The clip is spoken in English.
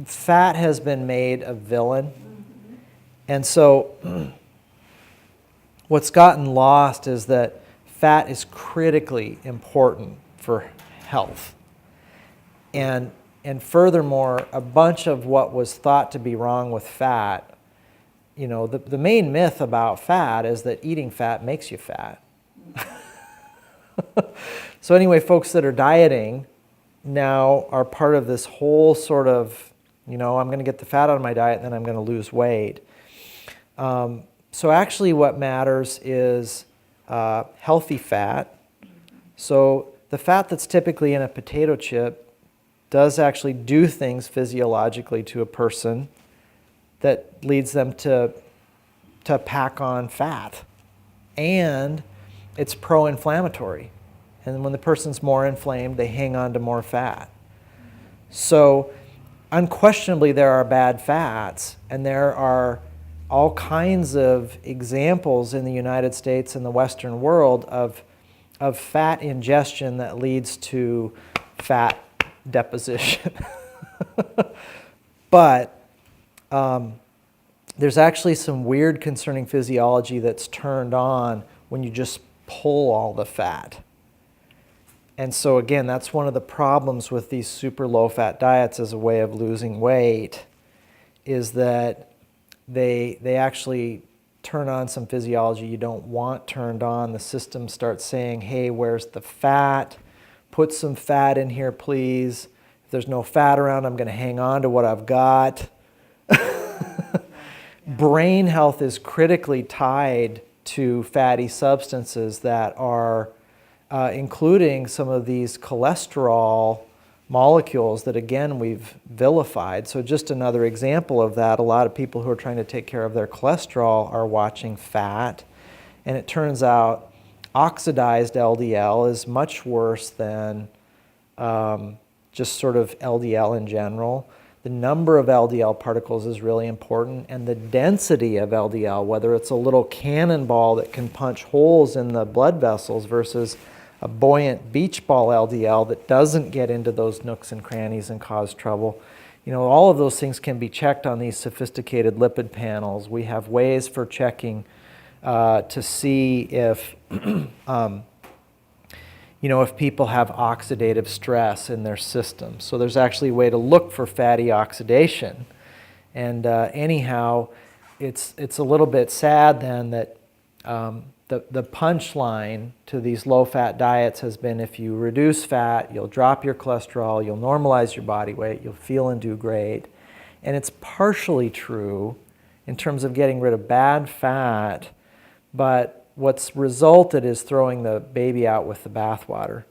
fat has been made a villain. And so what's gotten lost is that fat is critically important for health. And furthermore, a bunch of what was thought to be wrong with fat, the main myth about fat is that eating fat makes you fat. So anyway, folks that are dieting now are part of this whole sort of, I'm going to get the fat out of my diet and then I'm going to lose weight. So actually what matters is healthy fat. So the fat that's typically in a potato chip does actually do things physiologically to a person that leads them to pack on fat. And it's pro-inflammatory. And when the person's more inflamed, they hang on to more fat. So unquestionably there are bad fats, and there are all kinds of examples in the United States and the Western world of fat ingestion that leads to fat deposition. But there's actually some weird concerning physiology that's turned on when you just pull all the fat. And so again, that's one of the problems with these super low-fat diets as a way of losing weight, is that they actually turn on some physiology you don't want turned on. The system starts saying, hey, where's the fat? Put some fat in here, please. If there's no fat around, I'm going to hang on to what I've got. Brain health is critically tied to fatty substances that are including some of these cholesterol molecules that, again, we've vilified. So just another example of that, a lot of people who are trying to take care of their cholesterol are watching fat. And it turns out oxidized LDL is much worse than just sort of LDL in general. The number of LDL particles is really important, and the density of LDL, whether it's a little cannonball that can punch holes in the blood vessels versus a buoyant beach ball LDL that doesn't get into those nooks and crannies and cause trouble. All of those things can be checked on these sophisticated lipid panels. We have ways for checking to see if, if people have oxidative stress in their system. So there's actually a way to look for fatty oxidation. And anyhow, it's a little bit sad then that the punchline to these low-fat diets has been, if you reduce fat, you'll drop your cholesterol, you'll normalize your body weight, you'll feel and do great. And it's partially true in terms of getting rid of bad fat, but what's resulted is throwing the baby out with the bathwater.